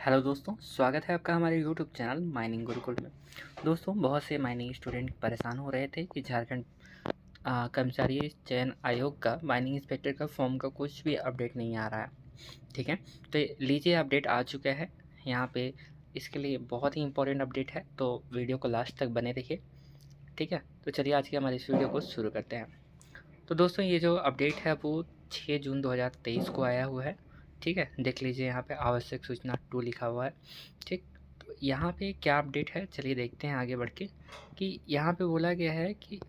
Hello दोस्तों, स्वागत है आपका हमारे यूट्यूब चैनल माइनिंग गुरुकुल में। दोस्तों, बहुत से माइनिंग स्टूडेंट परेशान हो रहे थे कि झारखंड कर्मचारी चयन आयोग का माइनिंग इंस्पेक्टर का फॉर्म का कुछ भी अपडेट नहीं आ रहा है। ठीक है, तो लीजिए अपडेट आ चुका है यहाँ पे। इसके लिए बहुत ही इंपॉर्टेंट अपडेट है, तो वीडियो को लास्ट तक बने रखिए। ठीक है, तो चलिए आज की हमारे इस वीडियो को शुरू करते हैं। तो दोस्तों, ये जो अपडेट है वो 6 जून 2023 को आया हुआ है। ठीक है, देख लीजिए यहाँ पे आवश्यक सूचना 2 लिखा हुआ है। ठीक, तो यहाँ पे क्या अपडेट है, चलिए देखते हैं आगे बढ़ के। कि यहाँ पे बोला गया है कि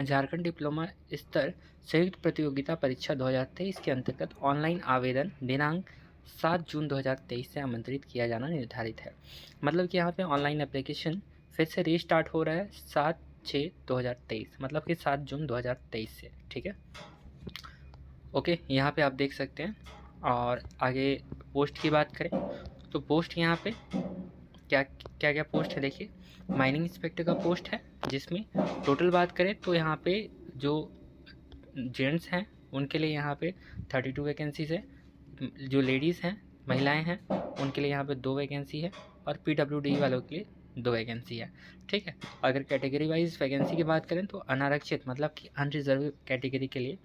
झारखंड डिप्लोमा स्तर संयुक्त प्रतियोगिता परीक्षा 2023 के अंतर्गत ऑनलाइन आवेदन दिनांक 7 जून 2023 से आमंत्रित किया जाना निर्धारित है। मतलब कि यहाँ पे ऑनलाइन एप्लीकेशन फिर से रीस्टार्ट हो रहा है 7/6/2023, मतलब कि 7 जून 2023 से। ठीक है, ओके, यहाँ पे आप देख सकते हैं। और आगे पोस्ट की बात करें तो पोस्ट यहाँ पे क्या क्या क्या पोस्ट है, देखिए। माइनिंग इंस्पेक्टर का पोस्ट है, जिसमें टोटल बात करें तो यहाँ पे जो जेंट्स हैं उनके लिए यहाँ पे 32 वैकेंसीज है। जो लेडीज़ हैं, महिलाएं हैं, उनके लिए यहाँ पे 2 वैकेंसी है। और PWD वालों के लिए 2 वैकेंसी है। ठीक है, अगर कैटेगरी वाइज वैकेंसी की बात करें तो अनारक्षित मतलब कि अनरिजर्व कैटेगरी के लिए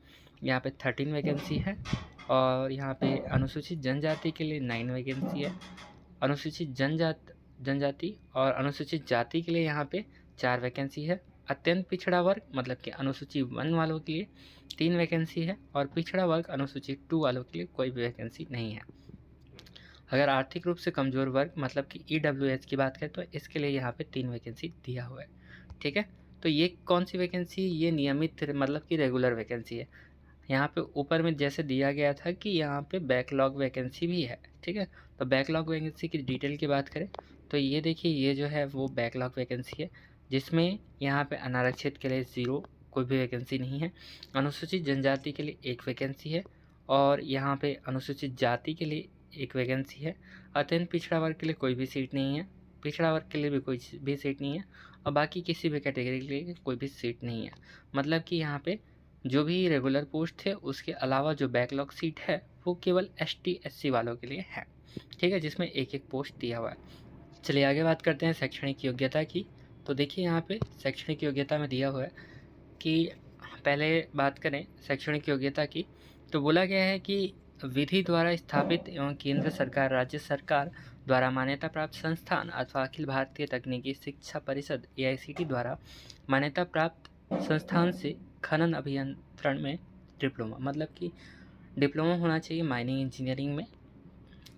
यहाँ पे 13 वैकेंसी है। और यहाँ पे अनुसूचित जनजाति के लिए 9 वैकेंसी है। अनुसूचित जनजाति और अनुसूचित जाति के लिए यहाँ पे 4 वैकेंसी है। अत्यंत पिछड़ा वर्ग मतलब कि अनुसूचित 1 वालों के लिए 3 वैकेंसी है। और पिछड़ा वर्ग अनुसूचित 2 वालों के लिए कोई भी वैकेंसी नहीं है। अगर आर्थिक रूप से कमज़ोर वर्ग मतलब कि EWS की बात करें तो इसके लिए यहाँ पे 3 वैकेंसी दिया हुआ है। ठीक है, तो ये कौन सी वैकेंसी, ये नियमित मतलब कि रेगुलर वैकेंसी है। यहाँ पे ऊपर में जैसे दिया गया था कि यहाँ पे बैकलॉग वैकेंसी भी है। ठीक है, तो बैकलॉग वैकेंसी की डिटेल की बात करें तो ये देखिए, ये जो है वो बैकलॉग वैकेंसी है, जिसमें यहाँ पे अनारक्षित के लिए 0, कोई भी वैकेंसी नहीं है। अनुसूचित जनजाति के लिए 1 वैकेंसी है। और यहाँ पे अनुसूचित जाति के लिए 1 वैकेंसी है। अत्यंत पिछड़ा वर्ग के लिए कोई भी सीट नहीं है। पिछड़ा वर्ग के लिए भी कोई भी सीट नहीं है। और बाकी किसी भी कैटेगरी के लिए कोई भी सीट नहीं है। मतलब कि यहाँ पे जो भी रेगुलर पोस्ट थे उसके अलावा जो बैकलॉग सीट है वो केवल ST SC वालों के लिए है। ठीक है, जिसमें एक एक पोस्ट दिया हुआ है। चलिए आगे बात करते हैं शैक्षणिक योग्यता की। तो देखिए यहाँ पे शैक्षणिक योग्यता में दिया हुआ है कि पहले बात करें शैक्षणिक योग्यता की, तो बोला गया है कि विधि द्वारा स्थापित एवं केंद्र सरकार राज्य सरकार द्वारा मान्यता प्राप्त संस्थान अथवा अखिल भारतीय तकनीकी शिक्षा परिषद AICT द्वारा मान्यता प्राप्त संस्थान से खनन अभियंत्रण में डिप्लोमा, मतलब कि डिप्लोमा होना चाहिए माइनिंग इंजीनियरिंग में।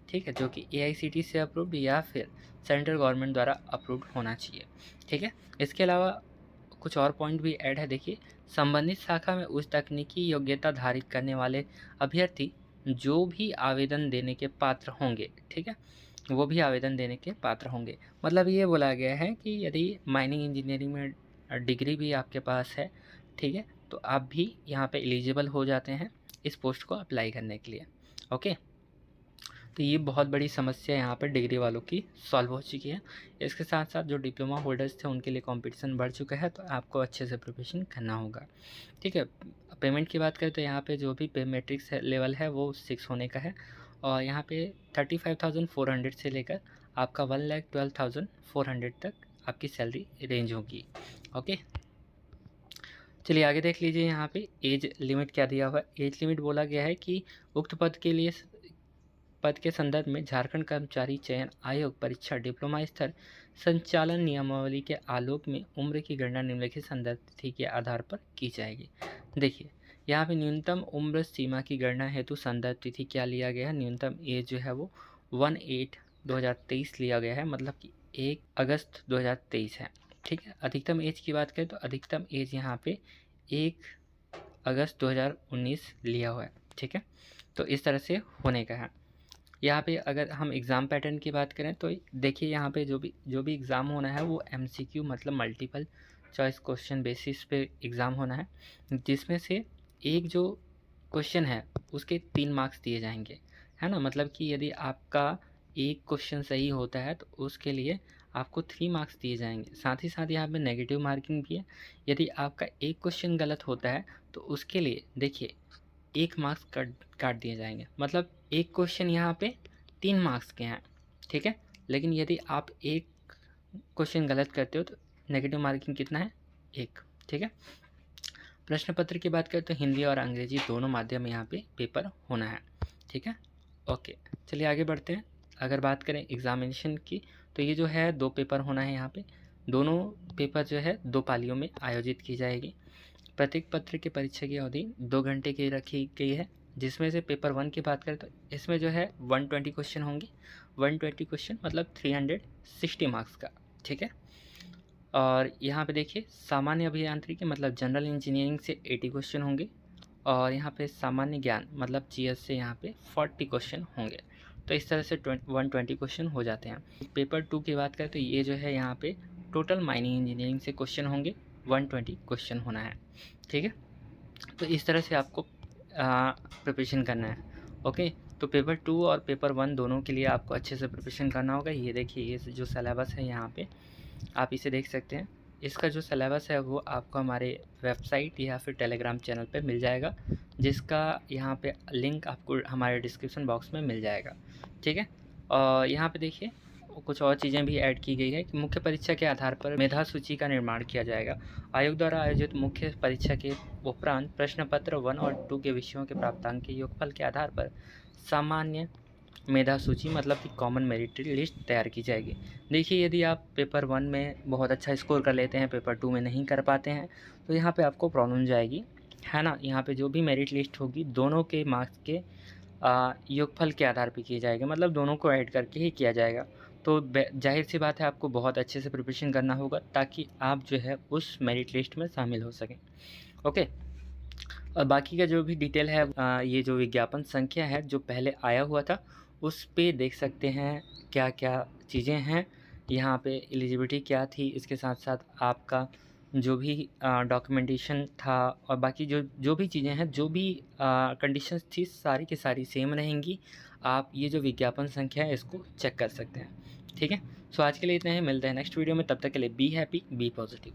ठीक है, जो कि AICT से अप्रूव्ड या फिर सेंट्रल गवर्नमेंट द्वारा अप्रूव्ड होना चाहिए। ठीक है, इसके अलावा कुछ और पॉइंट भी ऐड है, देखिए। संबंधित शाखा में उच्च तकनीकी योग्यता धारित करने वाले अभ्यर्थी जो भी आवेदन देने के पात्र होंगे, ठीक है, वो भी आवेदन देने के पात्र होंगे। मतलब ये बोला गया है कि यदि माइनिंग इंजीनियरिंग में डिग्री भी आपके पास है, ठीक है, तो आप भी यहाँ पे एलिजिबल हो जाते हैं इस पोस्ट को अप्लाई करने के लिए। ओके, तो ये बहुत बड़ी समस्या यहाँ पर डिग्री वालों की सॉल्व हो चुकी है। इसके साथ साथ जो डिप्लोमा होल्डर्स थे उनके लिए कंपटीशन बढ़ चुका है, तो आपको अच्छे से प्रिपरेशन करना होगा। ठीक है, पेमेंट की बात करें तो यहाँ पे जो भी पे मैट्रिक्स लेवल है वो 6 होने का है। और यहाँ पे 35,400 से लेकर आपका 1,12,400 तक आपकी सैलरी रेंज होगी। ओके, चलिए आगे देख लीजिए। यहाँ पे एज लिमिट क्या दिया हुआ है। एज लिमिट बोला गया है कि उक्त पद के संदर्भ में झारखंड कर्मचारी चयन आयोग परीक्षा डिप्लोमा स्तर संचालन नियमावली के आलोक में उम्र की गणना निम्नलिखित संदर्भ तिथि के आधार पर की जाएगी। देखिए, यहाँ पे न्यूनतम उम्र सीमा की गणना हेतु संदर्भ तिथि क्या लिया गया है, न्यूनतम एज जो है वो 1/8/2023 लिया गया है, मतलब कि 1 अगस्त 2023 है। ठीक है, अधिकतम एज की बात करें तो अधिकतम एज यहाँ पे 1 अगस्त 2019 लिया हुआ है। ठीक है, तो इस तरह से होने का है। यहाँ पे अगर हम एग्ज़ाम पैटर्न की बात करें तो देखिए, यहाँ पे जो भी एग्ज़ाम होना है वो MCQ मतलब मल्टीपल चॉइस क्वेश्चन बेसिस पे एग्ज़ाम होना है, जिसमें से एक जो क्वेश्चन है उसके 3 मार्क्स दिए जाएंगे, है ना। मतलब कि यदि आपका एक क्वेश्चन सही होता है तो उसके लिए आपको 3 मार्क्स दिए जाएंगे। साथ ही साथ यहाँ पे नेगेटिव मार्किंग भी है। यदि आपका एक क्वेश्चन गलत होता है तो उसके लिए देखिए 1 मार्क्स काट दिए जाएंगे। मतलब एक क्वेश्चन यहाँ पे 3 मार्क्स के हैं। ठीक है। लेकिन यदि आप एक क्वेश्चन गलत करते हो तो नेगेटिव मार्किंग कितना है, 1। ठीक है। प्रश्न पत्र की बात करें तो हिंदी और अंग्रेजी दोनों माध्यम में यहाँ पे पेपर होना है। ठीक है, ओके। चलिए आगे बढ़ते हैं। अगर बात करें एग्जामिनेशन की तो ये जो है 2 पेपर होना है यहाँ पे। दोनों पेपर जो है 2 पालियों में आयोजित की जाएगी। प्रत्येक पत्र की परीक्षा की अवधि 2 घंटे की रखी गई है, जिसमें से पेपर 1 की बात करें तो इसमें जो है 120 क्वेश्चन होंगे। 120 क्वेश्चन मतलब 360 मार्क्स का। ठीक है। और यहाँ पे देखिए सामान्य अभियांत्रिकी मतलब जनरल इंजीनियरिंग से 80 क्वेश्चन होंगे, और यहाँ पे सामान्य ज्ञान मतलब जीएस से यहाँ पे 40 क्वेश्चन होंगे। तो इस तरह से 120 क्वेश्चन हो जाते हैं। पेपर 2 की बात करें तो ये जो है यहाँ पे टोटल माइनिंग इंजीनियरिंग से क्वेश्चन होंगे, 120 क्वेश्चन होना है। ठीक है, तो इस तरह से आपको प्रिपरेशन करना है। ओके, तो पेपर 2 और पेपर 1 दोनों के लिए आपको अच्छे से प्रिपरेशन करना होगा। ये देखिए ये जो सिलेबस है यहाँ पे आप इसे देख सकते हैं। इसका जो सिलेबस है वो आपको हमारे वेबसाइट या फिर टेलीग्राम चैनल पे मिल जाएगा, जिसका यहाँ पे लिंक आपको हमारे डिस्क्रिप्शन बॉक्स में मिल जाएगा। ठीक है, और यहाँ पे देखिए कुछ और चीज़ें भी ऐड की गई है कि मुख्य परीक्षा के आधार पर मेधा सूची का निर्माण किया जाएगा। आयोग द्वारा आयोजित मुख्य परीक्षा के उपरांत प्रश्न पत्र 1 और 2 के विषयों के प्राप्तांक के योगफल के आधार पर सामान्य मेधा सूची मतलब कि कॉमन मेरिट लिस्ट तैयार की जाएगी। देखिए यदि आप पेपर 1 में बहुत अच्छा स्कोर कर लेते हैं, पेपर 2 में नहीं कर पाते हैं, तो यहाँ पे आपको प्रॉब्लम जाएगी, है ना। यहाँ पे जो भी मेरिट लिस्ट होगी दोनों के मार्क्स के योगफल के आधार पे की जाएगी, मतलब दोनों को ऐड करके ही किया जाएगा। तो जाहिर सी बात है आपको बहुत अच्छे से प्रिपरेशन करना होगा ताकि आप जो है उस मेरिट लिस्ट में शामिल हो सकें। ओके, और बाकी का जो भी डिटेल है ये जो विज्ञापन संख्या है जो पहले आया हुआ था उस पे देख सकते हैं क्या क्या चीज़ें हैं। यहाँ पे एलिजिबिलिटी क्या थी, इसके साथ साथ आपका जो भी डॉक्यूमेंटेशन था और बाकी जो जो भी चीज़ें हैं, जो भी कंडीशंस थी, सारी की सारी सेम रहेंगी। आप ये जो विज्ञापन संख्या है इसको चेक कर सकते हैं। ठीक है, सो आज के लिए इतना ही, मिलते हैं नेक्स्ट वीडियो में। तब तक के लिए बी हैप्पी, बी पॉजिटिव।